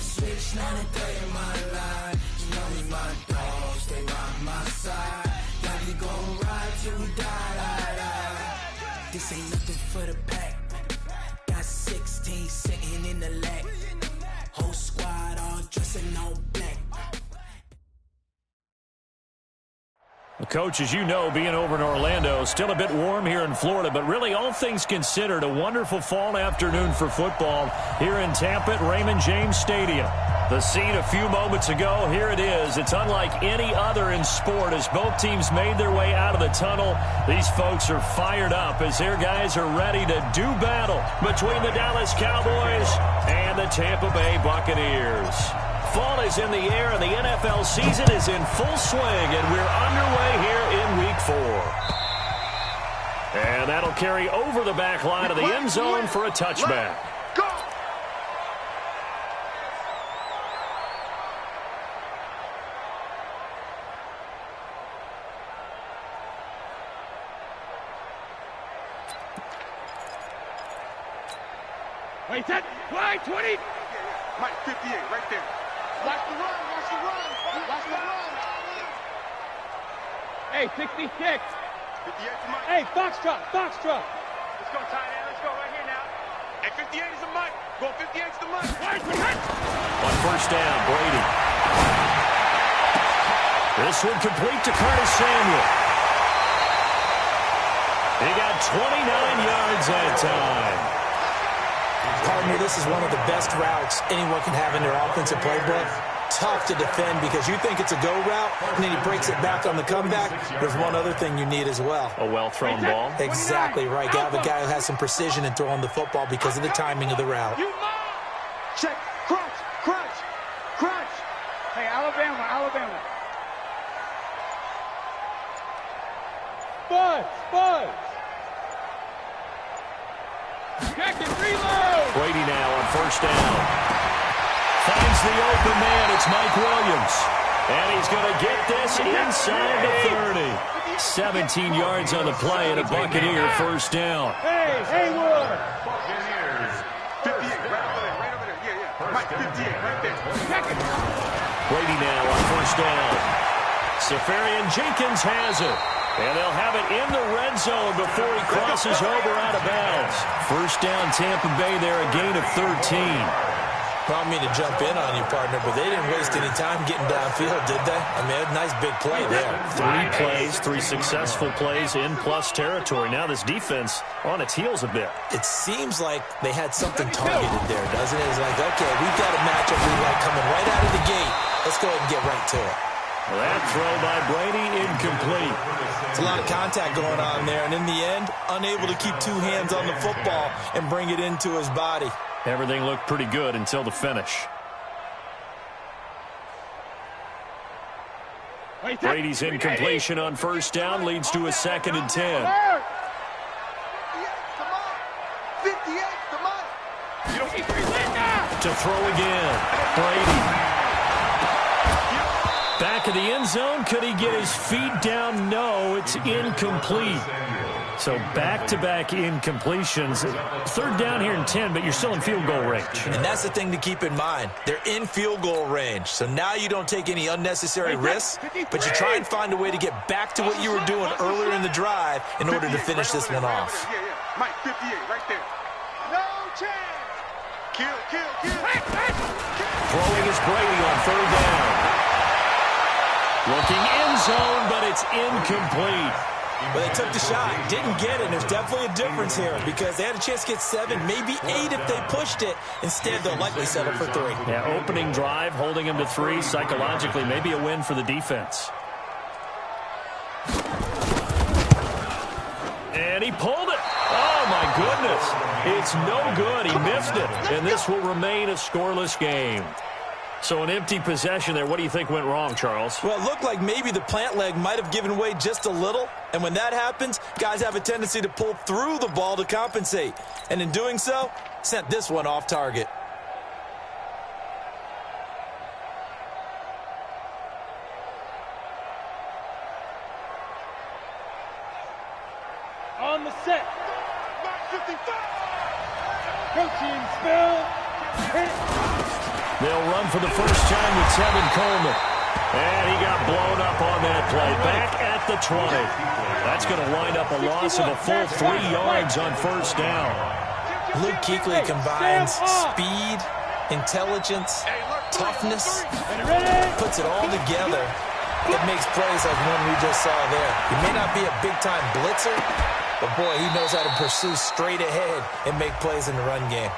switch, now that they in my life. You know me, my dogs, stay by my side. Yeah, we gon' ride till we die. This ain't nothing for the pack. Got 16 sitting in the lag. Whole squad all dressing all black. Coach, as you know, being over in Orlando, still a bit warm here in Florida, but really all things considered, a wonderful fall afternoon for football here in Tampa at Raymond James Stadium. The scene a few moments ago, here it is. It's unlike any other in sport as both teams made their way out of the tunnel. These folks are fired up as their guys are ready to do battle between the Dallas Cowboys and the Tampa Bay Buccaneers. Fall is in the air, and the NFL season is in full swing, and we're underway here in Week 4. And that'll carry over the back line of the end zone for a touchback. Go! Wait, set, wide, 20. Mike, 58, right there. Watch the run, watch the run, watch the run. Hey, 66. 58 to Mike. Hey, foxtrot, foxtrot. Let's go, tight end. Let's go right here now. Hey, 58 is the Mike. Go 58 is the Mike. Wide, cut. On first down, Brady. This one complete to Curtis Samuel. He got 29 yards that time. Pardon me, this is one of the best routes anyone can have in their offensive playbook. Tough to defend because you think it's a go route, and then he breaks it back on the comeback. There's one other thing you need as well. A well-thrown ball. Exactly right. You have a guy who has some precision in throwing the football because of the timing of the route. Check, crunch, crunch, crunch. Hey, Alabama, Alabama. Buzz. Check and reload. Brady now on first down. Finds the open man. It's Mike Williams. And he's going to get this inside the 30. 17 yards on the play and a Buccaneer first down. Hey, Haywood. Buccaneers. 58, right over there. Yeah. Mike, 58, right there. Check it. Brady now on first down. Safarian Jenkins has it. And they'll have it in the red zone before he crosses over out of bounds. First down, Tampa Bay there, a gain of 13. I don't mean to jump in on you, partner, but they didn't waste any time getting downfield, did they? I mean, a nice big play there. 3 plays, 3 successful plays in plus territory. Now this defense on its heels a bit. It seems like they had something targeted there, doesn't it? It's like, okay, we've got a matchup we like coming right out of the gate. Let's go ahead and get right to it. Well, that throw by Brady, incomplete. It's a lot of contact going on there, and in the end, unable to keep 2 hands on the football and bring it into his body. Everything looked pretty good until the finish. Brady's incompletion on first down leads to a 2nd and 10. 58, come on. To throw again, Brady. Back of the end zone, could he get his feet down? No, it's incomplete. So back-to-back incompletions. 3rd down here and 10, but you're still in field goal range. And that's the thing to keep in mind. They're in field goal range. So now you don't take any unnecessary risks, but you try and find a way to get back to what you were doing earlier in the drive in order to finish this one off. Yeah. Mike, 58, right there. No chance. Kill. Throwing is Brady on 3rd down. Looking end zone, but it's incomplete. Well, they took the shot, didn't get it, and there's definitely a difference here because they had a chance to get 7, maybe 8 if they pushed it. Instead, they'll likely settle for 3. Yeah, opening drive, holding them to 3, psychologically, maybe a win for the defense. And he pulled it. Oh, my goodness. It's no good. He missed it, and this will remain a scoreless game. So an empty possession there. What do you think went wrong, Charles? Well, it looked like maybe the plant leg might have given way just a little. And when that happens, guys have a tendency to pull through the ball to compensate. And in doing so, sent this one off target. On the set. Coaching spell. Hit it. They'll run for the first time with Tevin Coleman. And he got blown up on that play. Back at the 20. That's going to wind up a loss of a full 3 yards on first down. Luke Kuechly combines speed, intelligence, toughness, puts it all together. It makes plays like one we just saw there. He may not be a big-time blitzer, but boy, he knows how to pursue straight ahead and make plays in the run game.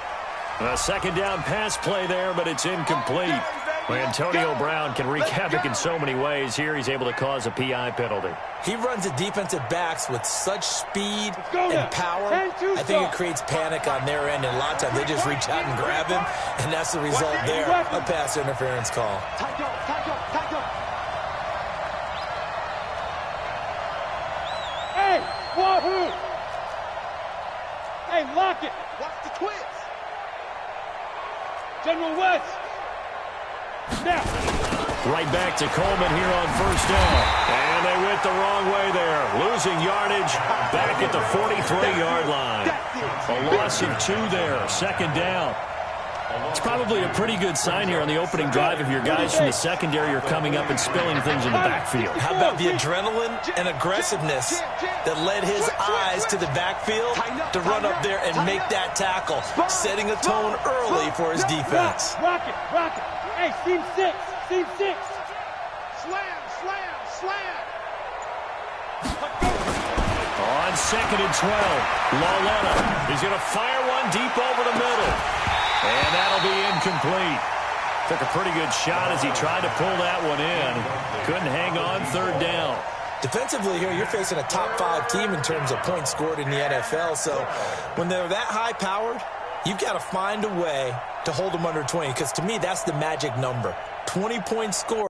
A second down pass play there, but it's incomplete. Well, Antonio Brown can wreak havoc in so many ways. Here he's able to cause a PI penalty. He runs at defensive backs with such speed and power. I think it creates panic on their end, and a lot of times they just reach out and grab him, and that's the result there, a pass interference call. Hey, Wahoo! Hey, lock it! Watch the twins! General West! Now! Right back to Coleman here on first down. And they went the wrong way there. Losing yardage back at the 43-yard line. A loss of 2 there. Second down. It's probably a pretty good sign here on the opening drive if your guys from the secondary are coming up and spilling things in the backfield. How about the adrenaline and aggressiveness that led his eyes to the backfield to run up there and make that tackle, setting a tone early for his defense. Rock it! Hey, seam 6! Slam! On second and 12, Lauletta is going to fire one deep over the middle. And that'll be incomplete. Took a pretty good shot as he tried to pull that one in. Couldn't hang on third down. Defensively here, you're facing a top 5 team in terms of points scored in the NFL. So when they're that high-powered, you've got to find a way to hold them under 20. Because to me, that's the magic number. 20 points scored.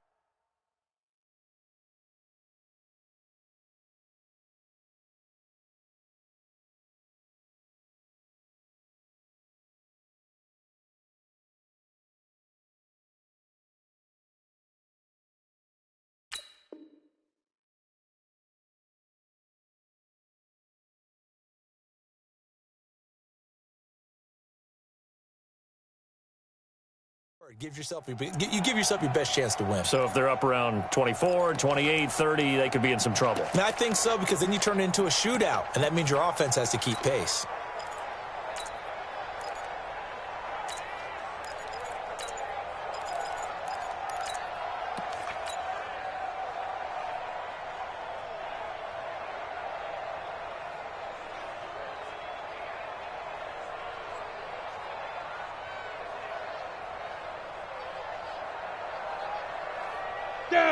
You give yourself your best chance to win. So if they're up around 24, 28, 30, they could be in some trouble. And I think so, because then you turn it into a shootout, and that means your offense has to keep pace.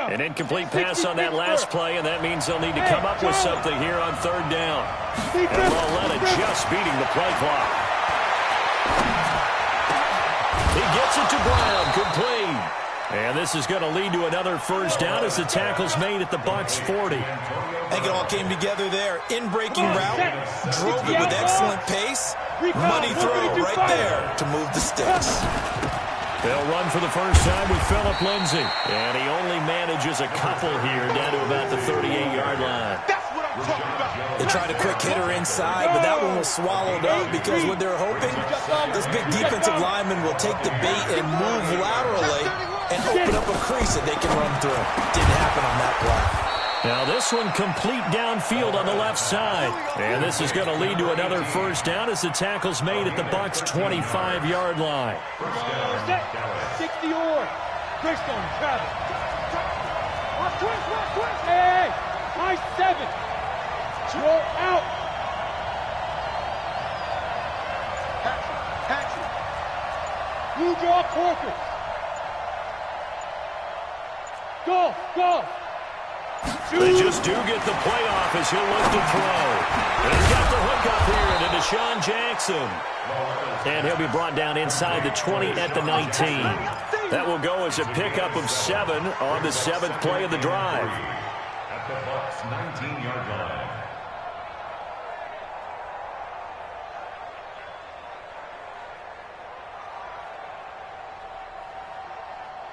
An incomplete pass on that last play, and that means they'll need to come up with something here on third down. And Lauletta just beating the play clock. He gets it to Brown, complete. And this is going to lead to another first down as the tackle's made at the Bucs 40. I think it all came together there. In-breaking route, drove it with excellent pace. Money throw right there to move the sticks. They'll run for the first time with Phillip Lindsay. And he only manages a couple here down to about the 38-yard line. They tried a quick hitter inside, but that one was swallowed up because what they're hoping, this big defensive lineman will take the bait and move laterally and open up a crease that they can run through. Didn't happen on that play. Now this one complete downfield on the left side. And this is going to lead to another first down as the tackle's made at the Bucs 25-yard line. 60 or Christone, Travis. Watch twist. Hey, high 7. Roll out. Paxson. Blue jaw Corker. Go. They just do get the playoff as he'll look to throw. And he's got the hook up here to Deshaun Jackson. And he'll be brought down inside the 20 at the 19. That will go as a pickup of 7 on the 7th play of the drive. At the Bucs 19-yard line.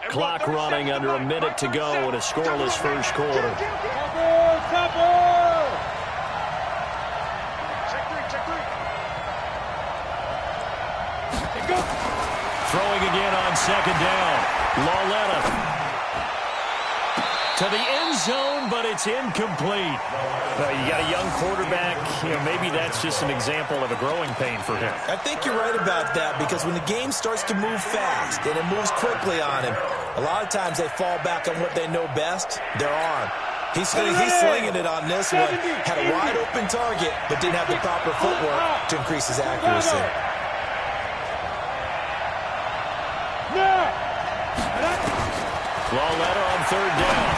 Clock running under a minute to go in a scoreless first quarter. Check 3. Throwing again on second down. Lauletta to the end zone, but it's incomplete. You got a young quarterback. Maybe that's just an example of a growing pain for him. I think you're right about that, because when the game starts to move fast and it moves quickly on him, a lot of times they fall back on what they know best, their arm. He's slinging it on this one. Had a wide-open target, but didn't have the proper footwork to increase his accuracy. Lauletta on third down.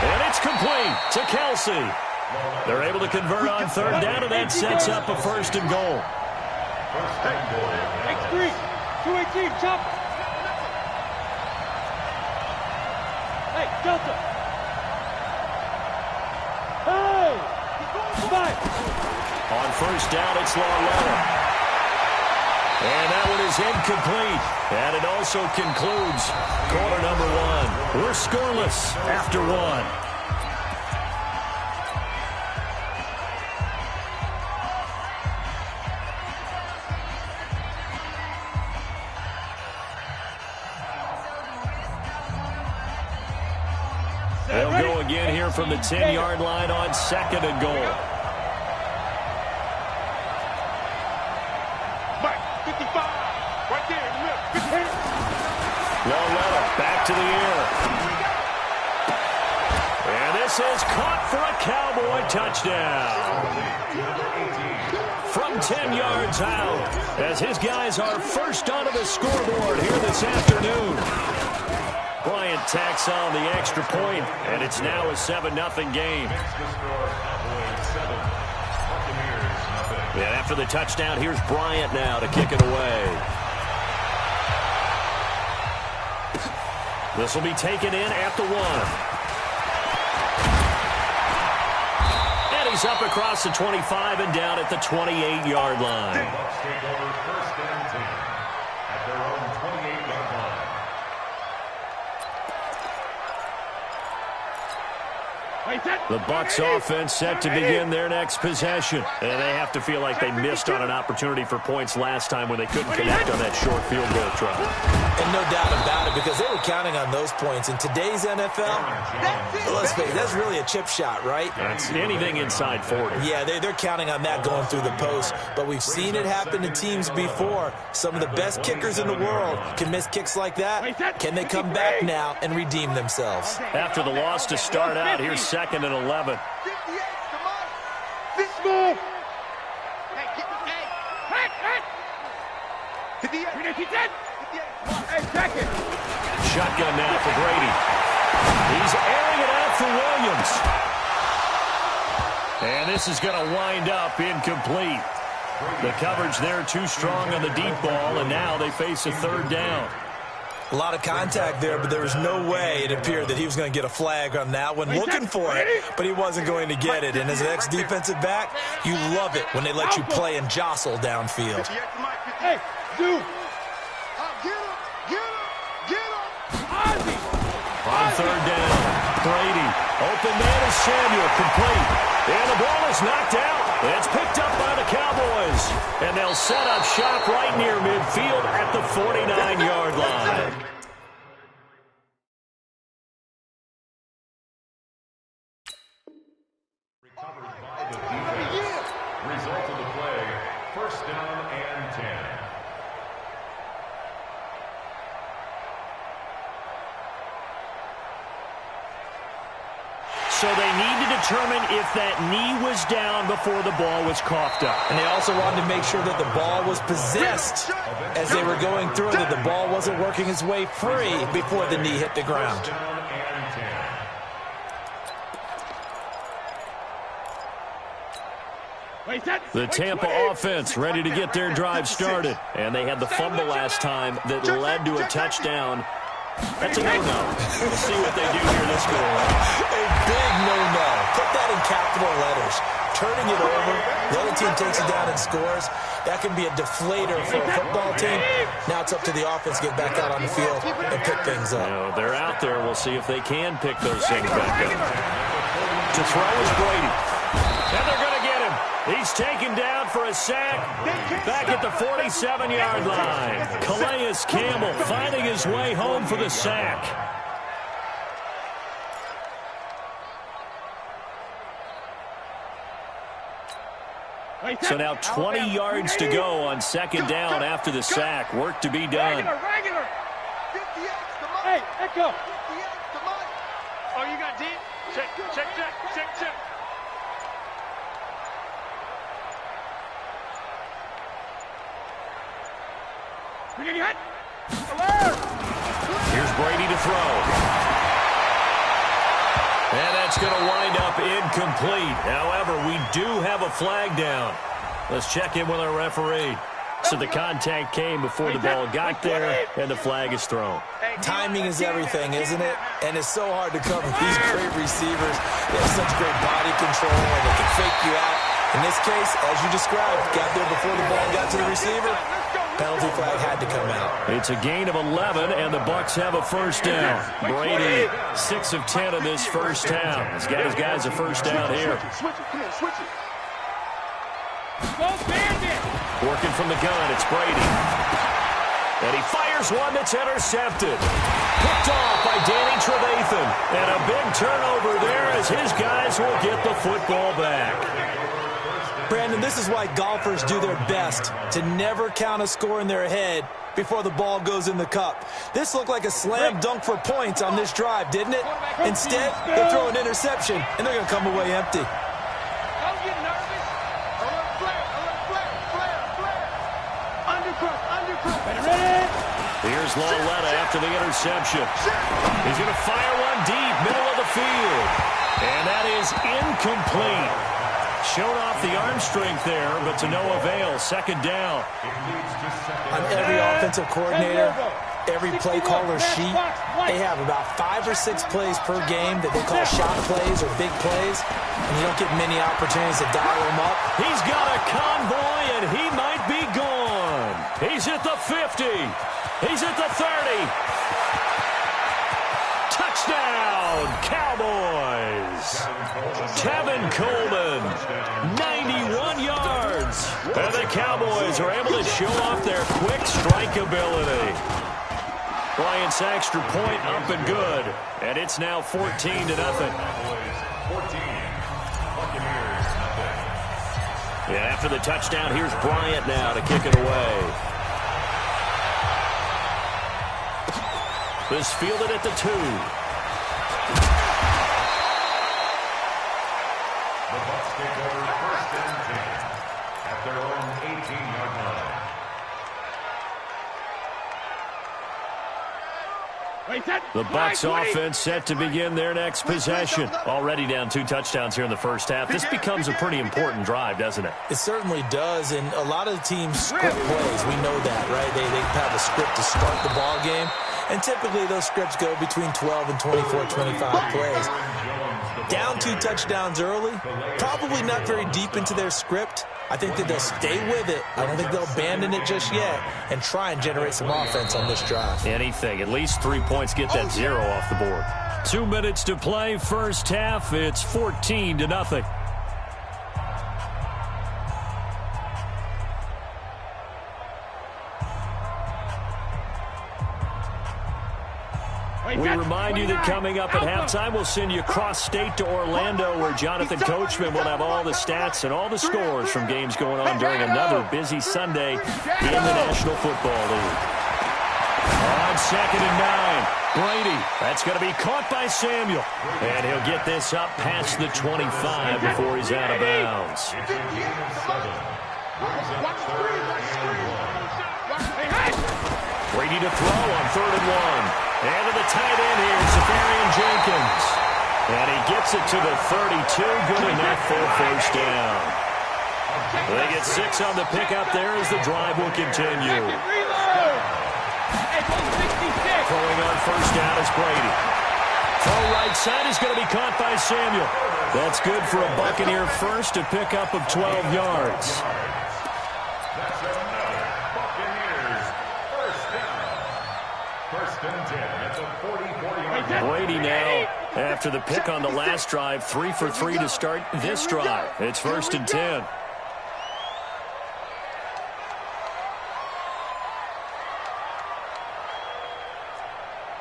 And it's complete to Kelsey. They're able to convert on third down, and that sets up a first and goal. X3, 218, chop. Hey, Delta. Hey, five. On first down, it's Lauletta. And that one is incomplete. And it also concludes quarter number one. We're scoreless after one. They'll go again here from the 10-yard line on second and goal. Lauletta back to the air. And this is caught for a Cowboy touchdown. From 10 yards out, as his guys are first onto the scoreboard here this afternoon. Bryant tacks on the extra point, and it's now a 7-0 game. And after the touchdown, here's Bryant now to kick it away. This will be taken in at the 1. And he's up across the 25 and down at the 28-yard line. Bucks take over first and 10 at their own 28-yard line. The Bucks offense set to begin their next possession. And they have to feel like they missed on an opportunity for points last time when they couldn't connect on that short field goal try. And no doubt about it, because they were counting on those points. In today's NFL, let's face it, that's really a chip shot, right? That's anything inside 40. Yeah, they're counting on that going through the post. But we've seen it happen to teams before. Some of the best kickers in the world can miss kicks like that. Can they come back now and redeem themselves? After the loss to start out, here's second and 11. This move. Hey, second. Shotgun now for Brady. He's airing it out for Williams. And this is going to wind up incomplete. The coverage there too strong on the deep ball, and now they face a third down. A lot of contact there, but there was no way it appeared that he was going to get a flag on that one. Looking for it, but he wasn't going to get it. And as an ex-defensive back, you love it when they let you play and jostle downfield. Hey, dude. On third down, Brady. Open man is Samuel, complete. And the ball is knocked out. It's picked up by the Cowboys. And they'll set up shop right near midfield at the 49-yard line. Recovered by the defense. Result of the play, first down and 10. So they need to determine if that knee was down before the ball was coughed up. And they also wanted to make sure that the ball was possessed as they were going through, that the ball wasn't working its way free before the knee hit the ground. First down and 10. The Tampa offense ready to get their drive started. And they had the fumble last time that led to a touchdown. That's a no-no. We'll see what they do here this go around. A big no-no. Put that in capital letters. Turning it over, the other team takes it down and scores. That can be a deflator for a football team. Now it's up to the offense to get back out on the field and pick things up. They're out there. We'll see if they can pick those things back up. To throw is Brady. And they're going to get him. He's taken down for a sack back at the 47-yard line. Calais Campbell finding his way home for the sack. So now 20 yards to go on second down after the sack. Work to be done. Hey, Echo. Oh, you got deep? Check. Here's Brady to throw. And that's going to wind up incomplete. However, we do have a flag down. Let's check in with our referee. So the contact came before the ball got there, and the flag is thrown. Timing is everything, isn't it? And it's so hard to cover these great receivers. They have such great body control, and they can fake you out. In this case, as you described, got there before the ball got to the receiver. Penalty flag had to come out. It's a gain of 11, and the Bucs have a first down. Brady, 6 of 10 in this first half. He's got his guys a first down here. Working from the gun, it's Brady. And he fires one that's intercepted. Picked off by Danny Trevathan. And a big turnover there as his guys will get the football back. Brandon, this is why golfers do their best to never count a score in their head before the ball goes in the cup. This looked like a slam dunk for points on this drive, didn't it? Instead, they throw an interception, and they're going to come away empty. Don't get nervous. A little flare. Undercross. Here's Lauletta after the interception. He's going to fire one deep, middle of the field. And that is incomplete. Showed off the arm strength there, but to no avail. Second down. On every offensive coordinator, every play caller sheet, they have about 5 or 6 plays per game that they call shot plays or big plays, and you don't get many opportunities to dial them up. He's got a convoy, and he might be gone. He's at the 50. He's at the 30. Touchdown, Cowboys. Tevin Coleman, 91 yards. And the Cowboys are able to show off their quick strike ability. Bryant's extra point up and good. And it's now 14-0. Yeah, after the touchdown, here's Bryant now to kick it away. This fielded at the 2. The Bucs take over first and 10 at their own 18-yard line. The Bucs offense set to begin their next possession. Already down 2 touchdowns here in the first half. This becomes a pretty important drive, doesn't it? It certainly does, and a lot of teams script plays. We know that, right? They have a script to start the ball game, and typically those scripts go between 12 and 24, 25 plays. Down 2 touchdowns early, probably not very deep into their script. I think that they'll stay with it. I don't think they'll abandon it just yet and try and generate some offense on this drive. Anything. At least 3 points, get that 0 off the board. 2 minutes to play first half. It's 14-0. We remind you that coming up at halftime, we'll send you cross-state to Orlando, where Jonathan Coachman will have all the stats and all the scores from games going on during another busy Sunday in the National Football League. On 2nd and 9, Brady. That's going to be caught by Samuel. And he'll get this up past the 25 before he's out of bounds. Brady to throw on 3rd and 1. And to the tight end here, Safarian Jenkins. And he gets it to the 32. Good enough for a first down. They get 6 on the pickup there as the drive will continue. Throwing on first down is Brady. Throw right side is going to be caught by Samuel. That's good for a Buccaneer first, a pickup of 12 yards. That's another Buccaneers first down. First and 10 at the 44-yard line. Brady now, after the pick on the last drive, 3 for 3 to start this drive. It's 1st and 10.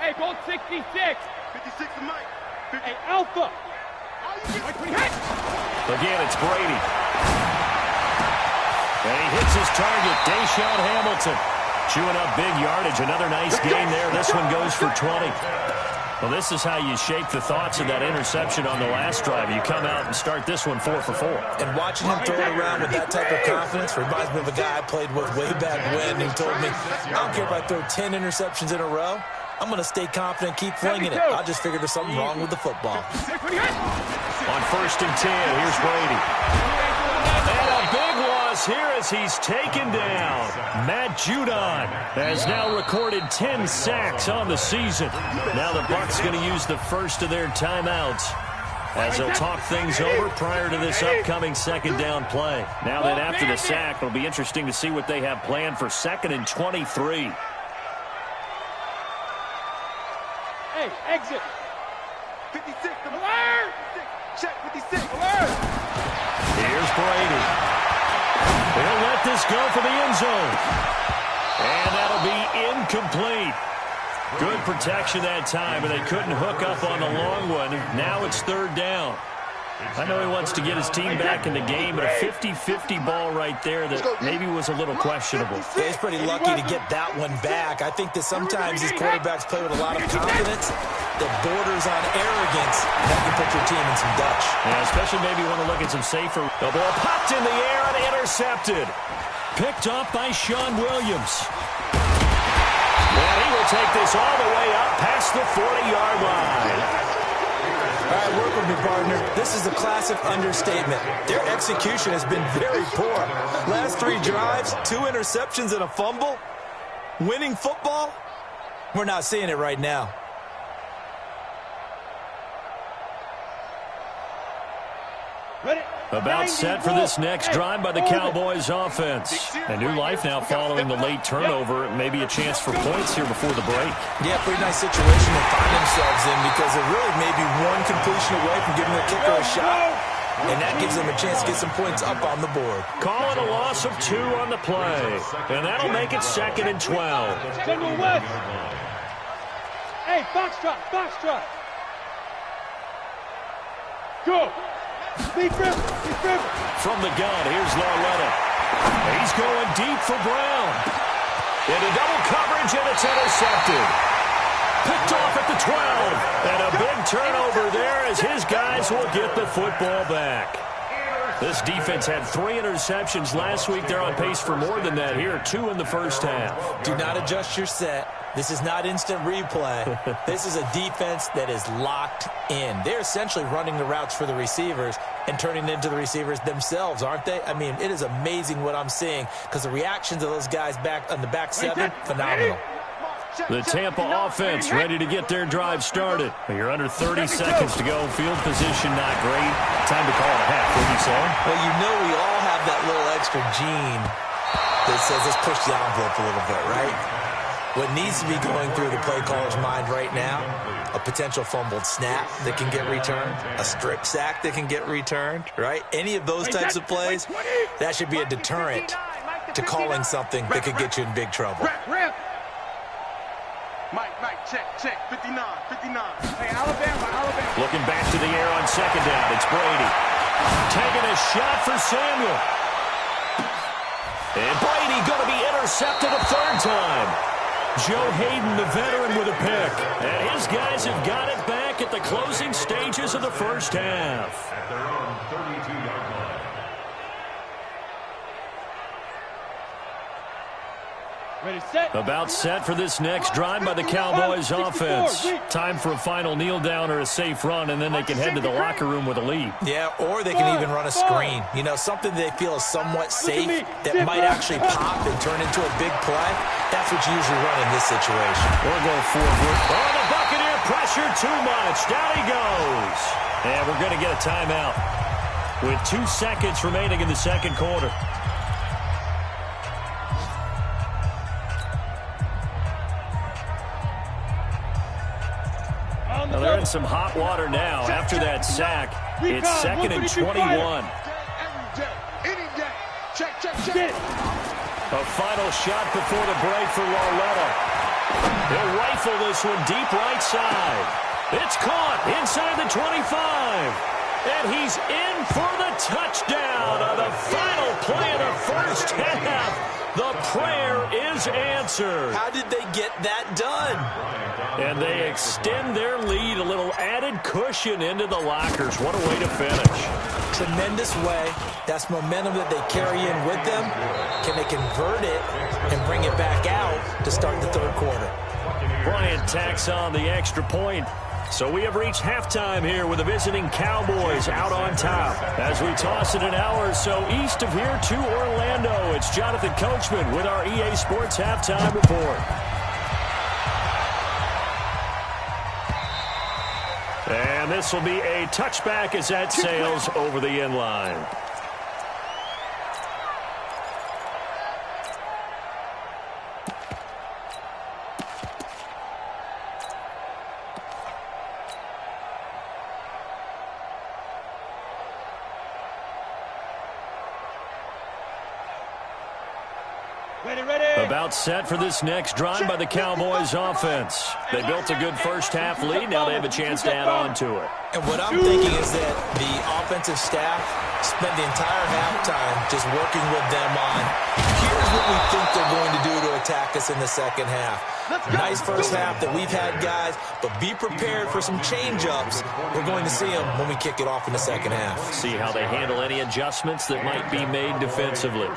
Hey, goal 66. 56 to Mike. Hey, Alpha. Again, it's Brady. And he hits his target, Deshaun Hamilton. Chewing up big yardage. Another nice gain there. This one goes for 20. Well, this is how you shape the thoughts of that interception on the last drive. You come out and start this one 4 for 4. And watching him throw it around with that type of confidence reminds me of a guy I played with way back when who told me, I don't care if I throw 10 interceptions in a row. I'm going to stay confident, keep flinging it. I just figured there's something wrong with the football. On 1st and 10, here's Brady. And a big loss here as he's taken down. Matt Judon has now recorded 10 sacks on the season. Now the Bucs going to use the first of their timeouts as they'll talk things over prior to this upcoming second down play. Now then, after the sack, it'll be interesting to see what they have planned for 2nd and 23. Hey, exit. 56 to Alert! Check 56. Alert! Here's Brady. He'll let this go for the end zone. And that'll be incomplete. Good protection that time, and they couldn't hook up on the long one. Now it's 3rd down. I know he wants to get his team back in the game, but a 50-50 ball right there that maybe was a little questionable. Yeah, he's pretty lucky to get that one back. I think that sometimes these quarterbacks play with a lot of confidence that borders on arrogance. That can put your team in some Dutch. Yeah, especially maybe you want to look at some safer. The ball popped in the air and intercepted. Picked up by Sean Williams. And he will take this all the way up past the 40-yard line. All right, work with me, partner. This is a classic understatement. Their execution has been very poor. Last 3 drives, 2 interceptions and a fumble. Winning football? We're not seeing it right now. About set for this next drive by the Cowboys offense. A new life now following the late turnover. Maybe a chance for points here before the break. Yeah, pretty nice situation to find themselves in because they're really maybe one completion away from giving the kicker a shot. And that gives them a chance to get some points up on the board. Call it a loss of 2 on the play. And that'll make it 2nd and 12. General West. Hey, Foxtrot, Foxtrot. Go. Be friendly, be friendly. From the gun, here's Lauletta. He's going deep for Brown. Into double coverage, and it's intercepted. Picked off at the 12. And a big turnover there as his guys will get the football back. This defense had 3 interceptions last week. They're on pace for more than that here. 2 in the first half. Do not adjust your set. This is not instant replay. This is a defense that is locked in. They're essentially running the routes for the receivers and turning into the receivers themselves, aren't they? I mean, it is amazing what I'm seeing because the reactions of those guys back on the back 7, phenomenal. The Tampa offense ready to get their drive started. You're under 30 seconds to go. Field position not great. Time to call it a half, wouldn't you say? Well, you know we all have that little extra gene that says let's push the envelope a little bit, right? What needs to be going through the play caller's mind right now, a potential fumbled snap that can get returned, a strip sack that can get returned, right? Any of those types of plays, that should be a deterrent to calling something that could get you in big trouble. Mike, check, 59. Hey, Alabama. Looking back to the air on 2nd down. It's Brady. Taking a shot for Samuel. And Brady going to be intercepted a 3rd time. Joe Hayden, the veteran, with a pick. And his guys have got it back at the closing stages of the first half. At their own 32-yard line. Ready, set. About set for this next drive by the Cowboys offense. Time for a final kneel down or a safe run, and then they can head to the locker room with a lead. Yeah, or they can even run a screen. You know, something they feel is somewhat safe that might actually pop and turn into a big play. That's what you usually run in this situation. Or go forward. Oh, the Buccaneer pressure too much. Down he goes. And we're going to get a timeout with 2 seconds remaining in the second quarter. Now they're in some hot water now. After that sack, it's 2nd and 21. A final shot before the break for Lauletta. He'll rifle this one deep right side. It's caught inside the 25. And he's in for the touchdown on the final play of the first half. The prayer is answered. How did they get that done? And they extend their lead, a little added cushion into the lockers. What a way to finish. Tremendous way. That's momentum that they carry in with them. Can they convert it and bring it back out to start the third quarter? Bryant tacks on the extra point. So we have reached halftime here with the visiting Cowboys out on top. As we toss it an hour or so east of here to Orlando, it's Jonathan Coachman with our EA Sports Halftime Report. And this will be a touchback as that sails over the end line. About set for this next drive by the Cowboys offense. They built a good first half lead. Now they have a chance to add on to it. And what I'm thinking is that the offensive staff spent the entire halftime just working with them on, here's what we think they're going to do to attack us in the second half. Nice first half that we've had, guys, but be prepared for some change-ups. We're going to see them when we kick it off in the second half. See how they handle any adjustments that might be made defensively.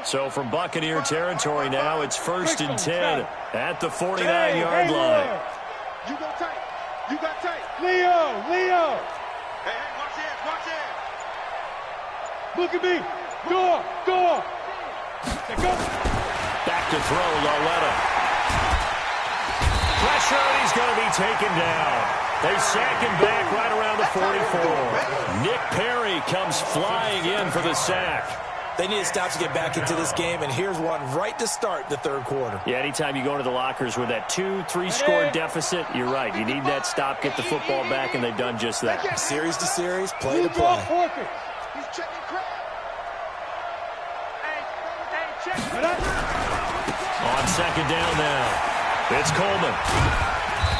So from Buccaneer territory now, it's 1st and 10 at the 49-yard line. You go tight. You got tight. Leo! Hey, watch it. Look at me! Go! Go! Back to throw, Loretta. Pressure, and he's going to be taken down. They sack him back right around the 44. Nick Perry comes flying in for the sack. They need to stop to get back into this game, and here's one right to start the third quarter. Yeah, anytime you go into the lockers with that 2-3 score deficit, you're right. You need that stop, get the football back, and they've done just that. Series to series, play to play. He's checking crap. Hey, check. On second down now, it's Coleman.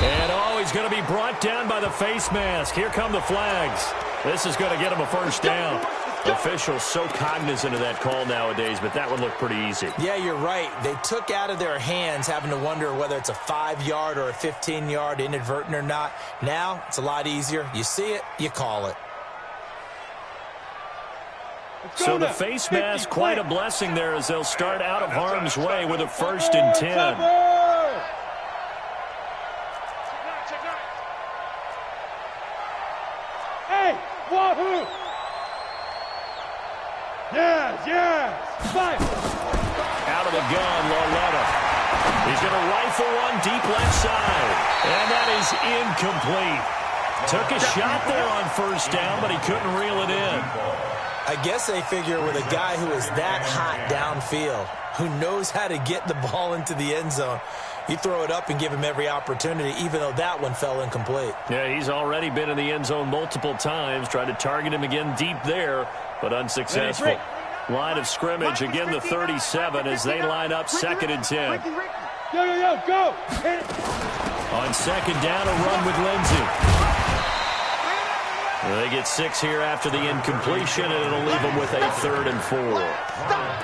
And, he's going to be brought down by the face mask. Here come the flags. This is going to get him a first down. Officials so cognizant of that call nowadays, but that one looked pretty easy. Yeah, you're right. They took out of their hands having to wonder whether it's a 5-yard or a 15-yard inadvertent or not. Now, it's a lot easier. You see it, you call it. So the face mask, quite a blessing there as they'll start out of harm's way with a 1st and 10. Hey, wahoo! Yes! Fire! Out of the gun, Loretta. He's going to rifle one deep left side. And that is incomplete. Took a shot there on 1st down, but he couldn't reel it in. I guess they figure with a guy who is that hot downfield, who knows how to get the ball into the end zone, you throw it up and give him every opportunity, even though that one fell incomplete. Yeah, he's already been in the end zone multiple times. Tried to target him again deep there, but unsuccessful. Line of scrimmage, again the 37 as they line up 2nd and 10. Yo, go! On second down, a run with Lindsey. They get 6 here after the incompletion, and it'll leave them with a 3rd and 4.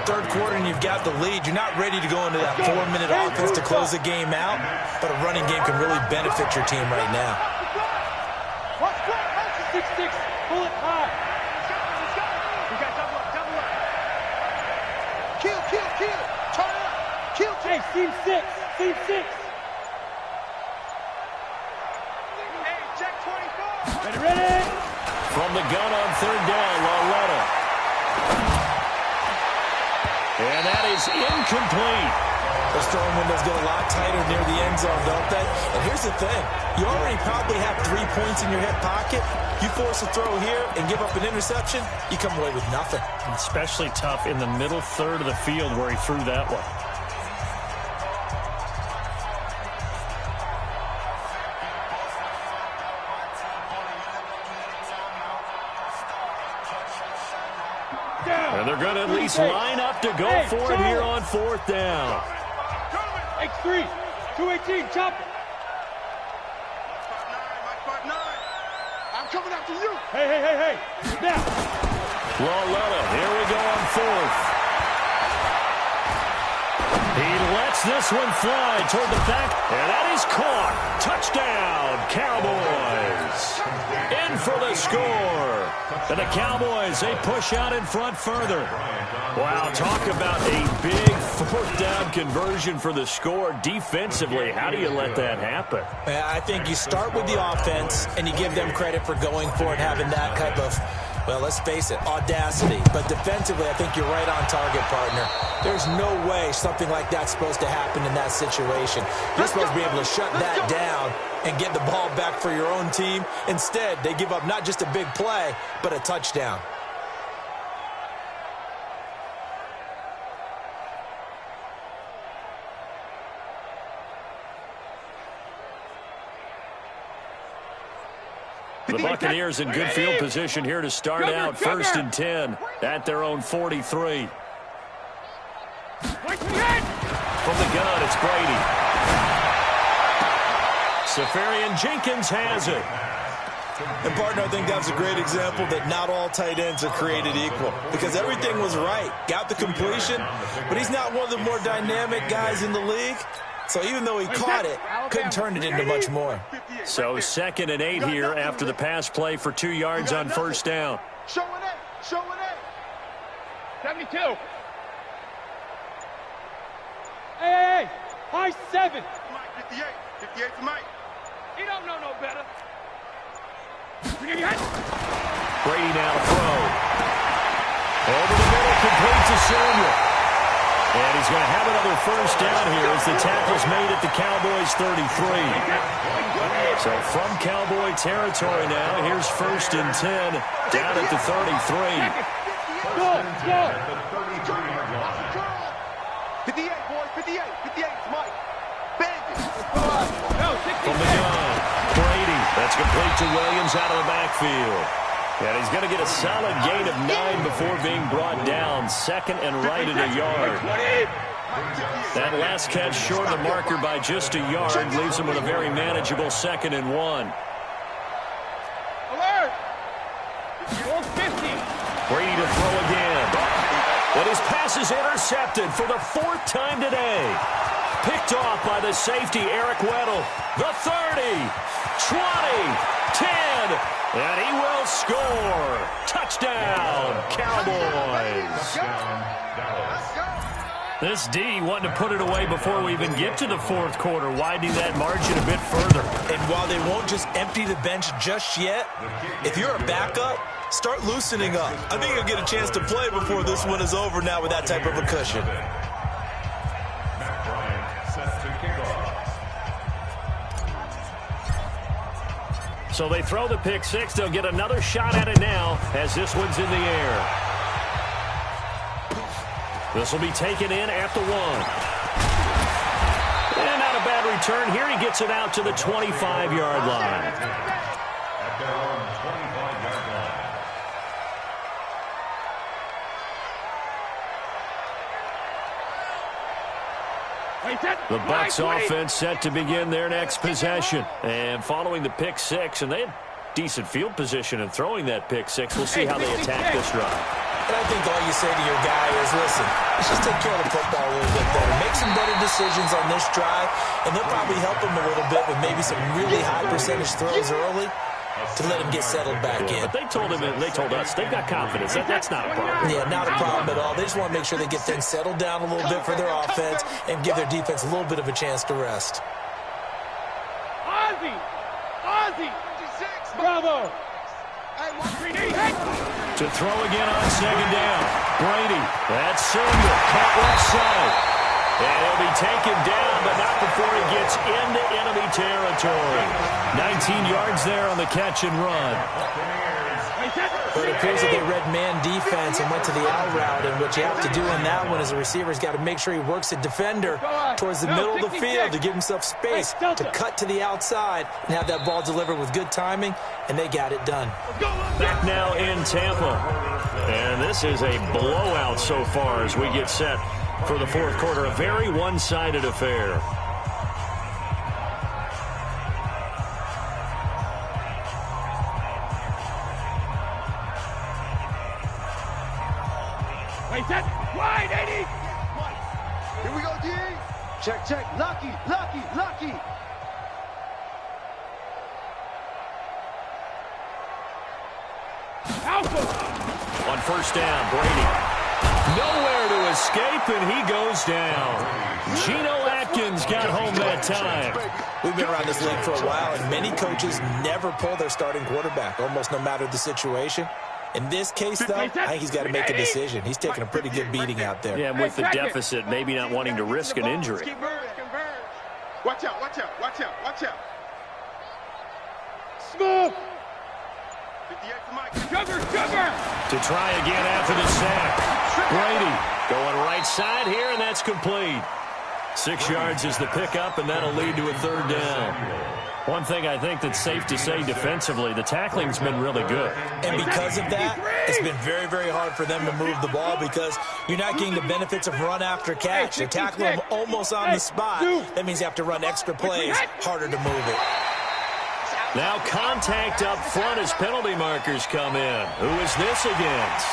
Third quarter, and you've got the lead. You're not ready to go into that 4-minute offense to close the game out, but a running game can really benefit your team right now. 6-6, pull it high. We got double up. Kill. Turn it up. Kill. Hey, team 6. Hey, check 24. Ready? From the gun on 3rd down, Loretta. And that is incomplete. Those throwing windows get a lot tighter near the end zone, don't they? And here's the thing. You already probably have 3 points in your hip pocket. You force a throw here and give up an interception, you come away with nothing. Especially tough in the middle third of the field where he threw that one. And they're going to at least line up to go for it here on 4th down. 3, 218, chop it. I'm coming after you. Hey. Now. Loletta, here we go on fourth. He lets this one fly toward the back, and that is caught. Touchdown, Cowboys. In for the score. And the Cowboys, they push out in front further. Wow, talk about a big fourth down conversion for the score. Defensively, how do you let that happen? I think you start with the offense, and you give them credit for going for it, having that type of, well, let's face it, audacity. But defensively, I think you're right on target, partner. There's no way something like that's supposed to happen in that situation. You're supposed to be able to shut that down and get the ball back for your own team. Instead, they give up not just a big play, but a touchdown. The Buccaneers in good field position here to start out. 1st and 10 at their own 43. From the gun, it's Brady. Safarian Jenkins has it. And, partner, I think that's a great example that not all tight ends are created equal, because everything was right. Got the completion, but he's not one of the more dynamic guys in the league. So even though he caught it, couldn't turn it into much more. So 2nd and 8 here after the pass play for 2 yards on 1st down. Show it. 72. Hey, high 7. Mike, 58. 58 for Mike. He don't know no better. Brady now to throw. Over the middle, complete to Samuel. And he's going to have another 1st down here as the tackle's made at the Cowboys 33. So from Cowboy territory now, here's 1st and 10 down at the 33. Go. 58, boys. 58. 58 for Mike. From the gun, Brady. That's complete to Williams out of the backfield. And he's going to get a solid gain of 9 before being brought down. 2nd and right at a yard. That last catch short of the marker by just a yard leaves him with a very manageable 2nd and 1. Alert! 50. Brady to throw again. And his pass is intercepted for the 4th time today. Picked off by the safety, Eric Weddle. The 30, 20, 10, and he will score. Touchdown, Cowboys. This D wanting to put it away before we even get to the 4th quarter, widening that margin a bit further. And while they won't just empty the bench just yet, if you're a backup, start loosening up. I think you'll get a chance to play before this one is over now with that type of a cushion. So they throw the pick 6. They'll get another shot at it now as this one's in the air. This will be taken in at the 1. And not a bad return. Here he gets it out to the 25-yard line. At their own 25-yard line. The Bucs offense set to begin their next possession. And following the pick 6, and they had decent field position in throwing that pick 6. We'll see how they attack this run. And I think all you say to your guy is, listen, let's just take care of the football a little bit better. Make some better decisions on this drive, and they'll probably help him a little bit with maybe some really high percentage throws early to let him get settled back in. But they told us they've got confidence. That's not a problem. Yeah, not a problem at all. They just want to make sure they get things settled down a little bit for their offense and give their defense a little bit of a chance to rest. Ozzy! Bravo! To throw again on 2nd down. Brady. That's Samuel. Caught left side. And he'll be taken down, but not before he gets into enemy territory. 19 yards there on the catch and run. But it appears that they read man defense and went to the out route, and what you have to do on that one is a receiver's got to make sure he works the defender towards the middle of the field to give himself space to cut to the outside and have that ball delivered with good timing, and they got it done. Back now in Tampa. And this is a blowout so far as we get set for the 4th quarter. A very one-sided affair. Check, check. Lucky, lucky, lucky. Alpha. On first down, Brady. Nowhere to escape, and he goes down. Geno Atkins got home that time. We've been around this league for a while, and many coaches never pull their starting quarterback, almost no matter the situation. In this case, though, I think he's got to make a decision. He's taking a pretty good beating out there. Yeah, and with the deficit, maybe not wanting to risk an injury. Watch out, watch out, watch out, watch out. Smooth. 58 to Mike. Sugar. To try again after the sack. Brady going right side here, and that's complete. 6 yards is the pickup, and that'll lead to a third down. One thing I think that's safe to say defensively, the tackling's been really good. And because of that, it's been very, very hard for them to move the ball because you're not getting the benefits of run after catch. They tackle them almost on the spot. That means you have to run extra plays, harder to move it. Now contact up front as penalty markers come in. Who is this against?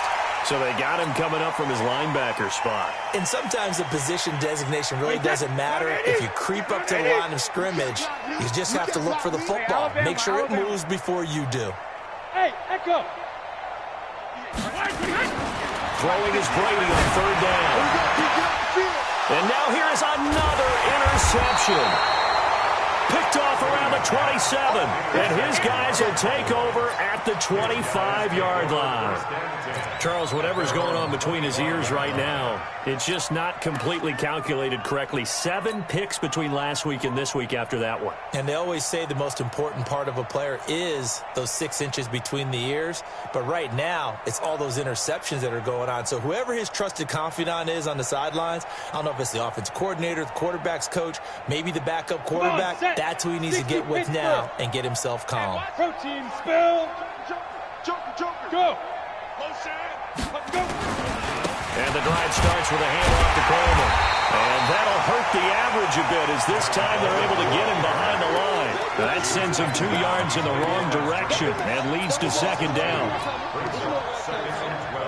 So they got him coming up from his linebacker spot. And sometimes the position designation really doesn't matter. If you creep up to the line of scrimmage, you just have to look for the football. Make sure it moves before you do. Hey, Echo. Throwing is Brady on third down. And now here is another interception. Picked off around the 27. And his guys will take over at the 25-yard line. Charles, whatever's going on between his ears right now, it's just not completely calculated correctly. 7 picks between last week and this week after that one. And they always say the most important part of a player is those 6 inches between the ears. But right now, it's all those interceptions that are going on. So whoever his trusted confidant is on the sidelines, I don't know if it's the offensive coordinator, the quarterback's coach, maybe the backup quarterback, that's who he needs to get with now and get himself calm. Protein spill. Joker. Go. Go. And the drive starts with a handoff to Coleman. And that'll hurt the average a bit as this time they're able to get him behind the line. That sends him 2 yards in the wrong direction and leads to second down. Second and 12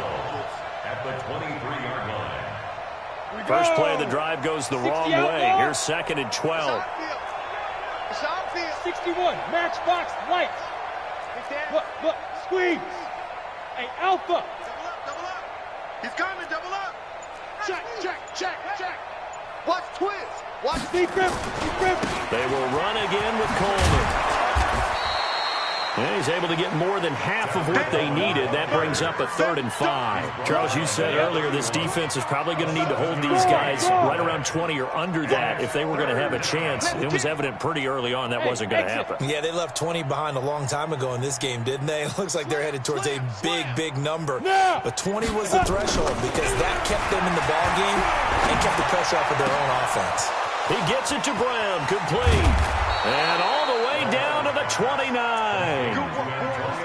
at the 23-yard line. First play of the drive goes the wrong way. Here's second and 12. 61. Matchbox lights. Look. Squeeze. Hey, Alpha. Double up. He's coming, double up. Check. Watch twist. Watch Deep grip. They will run again with Coleman. And he's able to get more than half of what they needed. That brings up a 3rd and 5. Charles, you said earlier this defense is probably going to need to hold these guys right around 20 or under that if they were going to have a chance. It was evident pretty early on that wasn't going to happen. Yeah, they left 20 behind a long time ago in this game, didn't they? It looks like they're headed towards a big number. But 20 was the threshold because that kept them in the ball game and kept the pressure off of their own offense. He gets it to Brown, complete. And all the way down to the 29.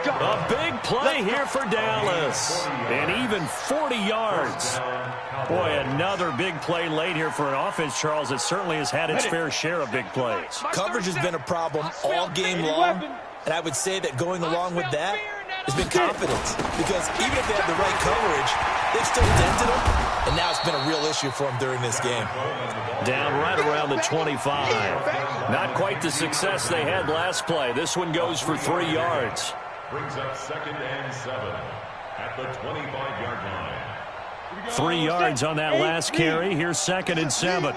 A big play here for Dallas. And even 40 yards. Boy, another big play late here for an offense, Charles, that certainly has had its fair share of big plays. Coverage has been a problem all game long. And I would say that going along with that has been confidence. Because even if they have the right coverage, they've still dented them. And now it's been a real issue for them during this game. Down right around the 25. Not quite the success they had last play. This one goes for 3 yards. Brings up 2nd and 7 at the 25-yard line. 3 yards on that last carry. Here's 2nd and 7.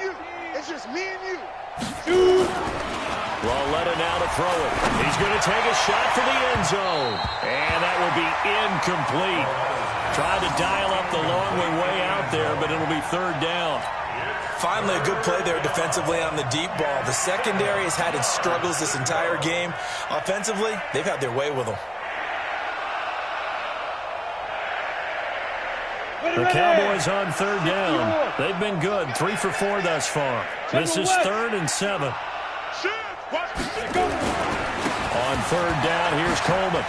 It's just me and you. Lalletta now to throw it. He's going to take a shot for the end zone. And that will be incomplete. Tried to dial up the long way out there, but it'll be 3rd down. Finally, a good play there defensively on the deep ball. The secondary has had its struggles this entire game. Offensively, they've had their way with them. The Cowboys on 3rd down. They've been good. 3 for 4 thus far. This is 3rd and 7. On 3rd down, here's Coleman.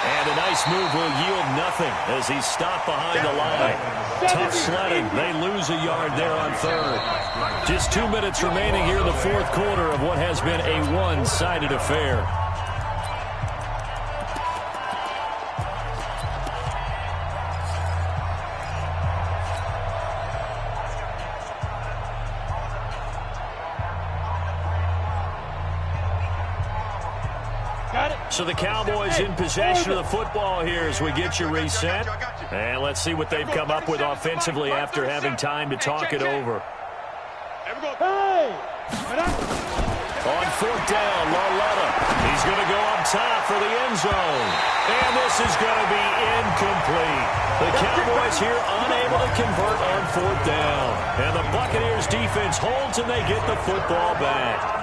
And a nice move will yield nothing as he's stopped behind the line. Tough sledding. They lose a yard there on 3rd. Just 2 minutes remaining here in the 4th quarter of what has been a one-sided affair. So the Cowboys in possession of the football here as we get you reset. And let's see what they've come up with offensively after having time to talk it over. Hey! On fourth down, Loletta. He's going to go up top for the end zone. And this is going to be incomplete. The Cowboys here unable to convert on fourth down. And the Buccaneers defense holds and they get the football back.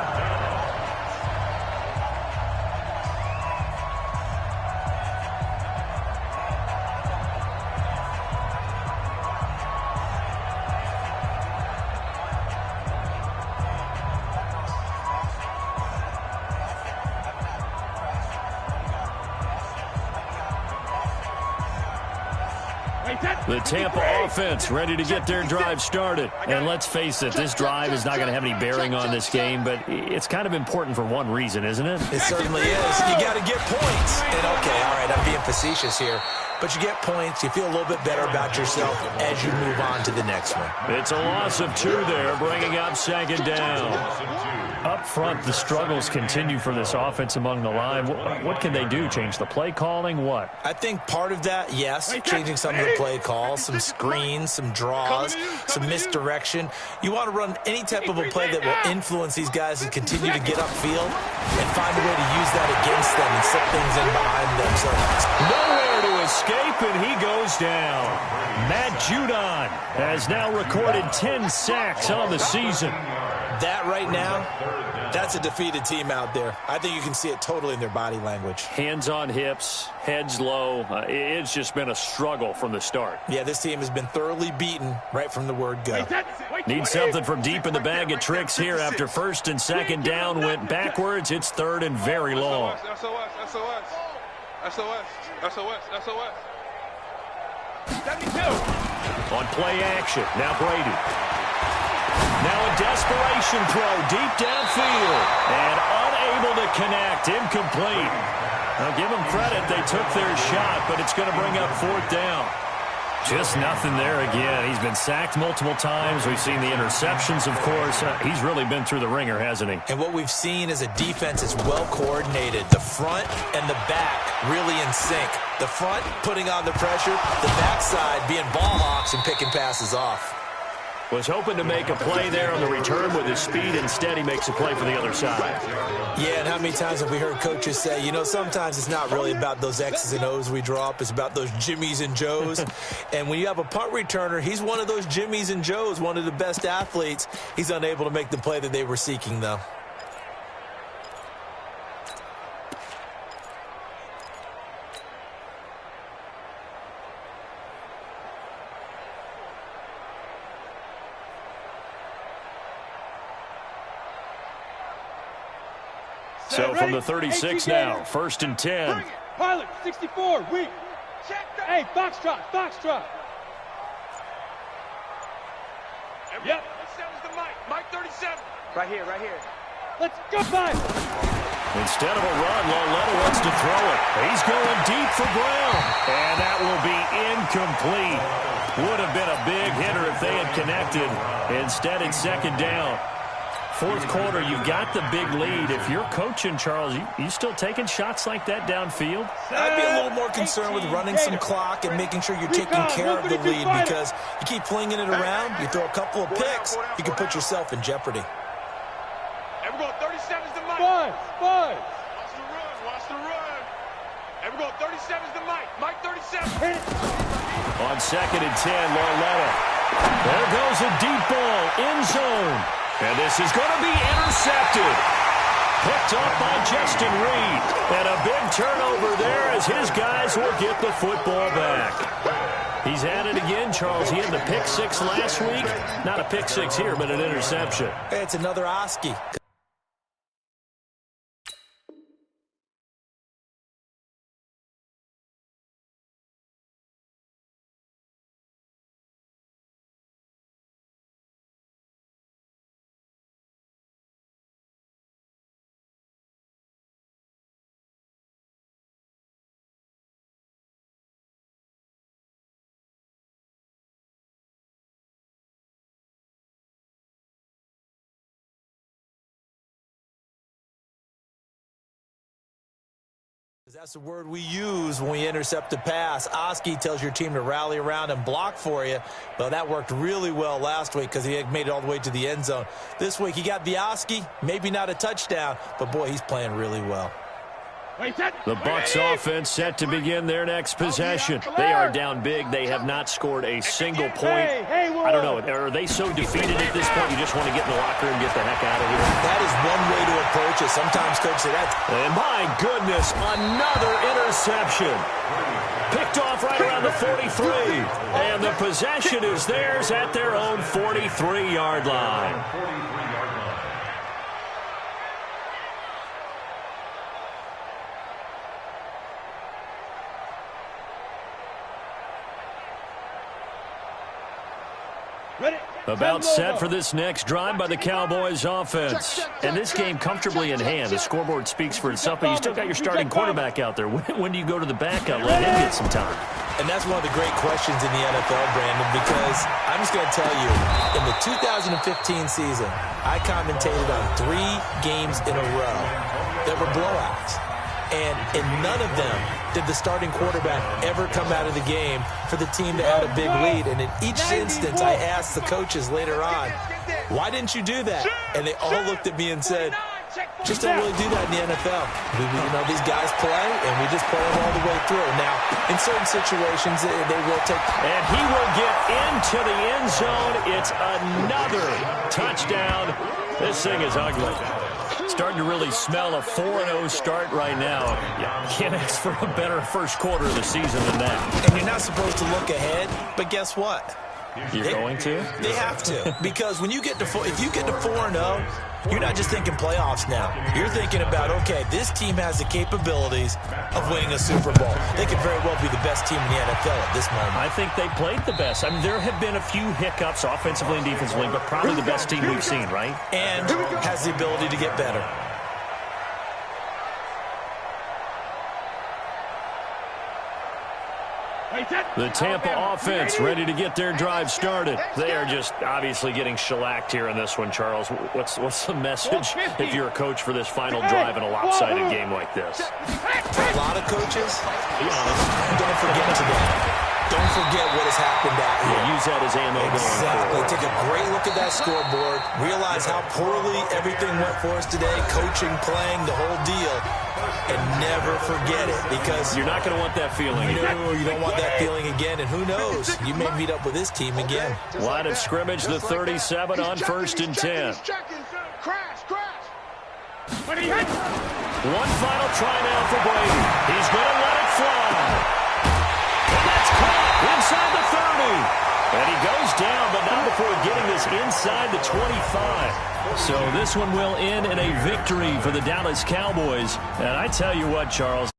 The Tampa offense ready to get their drive started. And let's face it, this drive is not going to have any bearing on this game, but it's kind of important for one reason, isn't it? It certainly is. You got to get points. And okay, all right, I'm being facetious here. But you get points, you feel a little bit better about yourself as you move on to the next one. It's a loss of 2 there, bringing up second down. Up front, the struggles continue for this offense among the line. What can they do? Change the play calling? What? I think part of that, yes, changing some of the play calls, some screens, some draws, some misdirection. You want to run any type of a play that will influence these guys to continue to get upfield and find a way to use that against them and set things in behind them. So nowhere to escape, and he goes down. Matt Judon has now recorded 10 sacks on the season. That right now, that's a defeated team out there. I think you can see it totally in their body language. Hands on hips, heads low. It's just been a struggle from the start. Yeah, this team has been thoroughly beaten right from the word go. Need something from deep in the bag of tricks here after first and second down went backwards. It's third and very long. SOS. 72. On play action, now Brady. Now a desperation throw deep downfield. And unable to connect. Incomplete. Now give them credit. They took their shot, but it's going to bring up fourth down. Just nothing there again. He's been sacked multiple times. We've seen the interceptions, of course. He's really been through the ringer, hasn't he? And what we've seen is a defense that's well coordinated. The front and the back really in sync. The front putting on the pressure. The backside being ball hawks and picking passes off. Was hoping to make a play there on the return with his speed. Instead, he makes a play for the other side. Yeah, and how many times have we heard coaches say, you know, sometimes it's not really about those X's and O's we draw up. It's about those Jimmies and Joes. And when you have a punt returner, he's one of those Jimmies and Joes, one of the best athletes. He's unable to make the play that they were seeking, though. So from the 36 now, first and 10. Pilot, 64, weak. Hey, Foxtrot. Yep. 37's the Mike 37. Right here. Let's go, five. Instead of a run, Loletta wants to throw it. He's going deep for Brown. And that will be incomplete. Would have been a big hitter if they had connected. Instead, it's second down. Fourth quarter, you've got the big lead. If you're coaching, Charles, you still taking shots like that downfield? I'd be a little more concerned with running some clock and making sure you're taking care of the lead, because you keep flinging it around, you throw a couple of picks, you can put yourself in jeopardy. Everyone, 37's the Mike. Five. Watch the run. Everyone, 37's the Mike 37. On second and 10, Loletta. There goes a deep ball, end zone. And this is going to be intercepted. Picked up by Justin Reed. And a big turnover there as his guys will get the football back. He's at it again, Charles. He had the pick six last week. Not a pick six here, but an interception. It's another Oski. That's the word we use when we intercept a pass. Oski tells your team to rally around and block for you. Well, that worked really well last week because he had made it all the way to the end zone. This week he got the Oski, maybe not a touchdown, but boy, he's playing really well. The Bucs offense set to begin their next possession. They are down big. They have not scored a single point. I don't know. Are they so defeated at this point you just want to get in the locker and get the heck out of here? That is one way to approach it. Sometimes coaches say that. And my goodness, another interception. Picked off right around the 43. And the possession is theirs at their own 43-yard line. About set for this next drive by the Cowboys offense. And this game comfortably in hand. The scoreboard speaks for itself, but you still got your starting quarterback out there. When do you go to the backup? Let him get some time. And that's one of the great questions in the NFL, Brandon, because I'm just going to tell you, in the 2015 season, I commentated on 3 games in a row that were blowouts. And in none of them did the starting quarterback ever come out of the game for the team that had a big lead. And in each instance, I asked the coaches later on, why didn't you do that? And they all looked at me and said, just don't really do that in the NFL. These guys play, and we just play them all the way through. Now, in certain situations, they will take. And he will get into the end zone. It's another touchdown. This thing is ugly. Starting to really smell a 4-0 start right now. Can't ask for a better first quarter of the season than that. And you're not supposed to look ahead, but guess what? You're going to? They have to. Because when you get to if you get to 4-0, you're not just thinking playoffs now. You're thinking about, okay, this team has the capabilities of winning a Super Bowl. They could very well be the best team in the NFL at this moment. I think they played the best. I mean, there have been a few hiccups offensively and defensively, but probably the best team we've seen, right? And has the ability to get better. The Tampa offense ready to get their drive started. They are just obviously getting shellacked here in this one, Charles. What's the message if you're a coach for this final drive in a lopsided game like this? For a lot of coaches, be honest, don't forget today. Don't forget what has happened out here. Yeah, use that as ammo going forward. Take a great look at that scoreboard. Realize how poorly everything went for us today. Coaching, playing, the whole deal. And never forget it, because you're not going to want that feeling again. No, you don't want that feeling again. And who knows? You may meet up with this team again. Line of scrimmage, the 37 on 1st and 10. One final try now for Brady. He's going to let it fly. And that's caught inside the 30. And he goes down, but not before getting this inside the 25. So this one will end in a victory for the Dallas Cowboys. And I tell you what, Charles.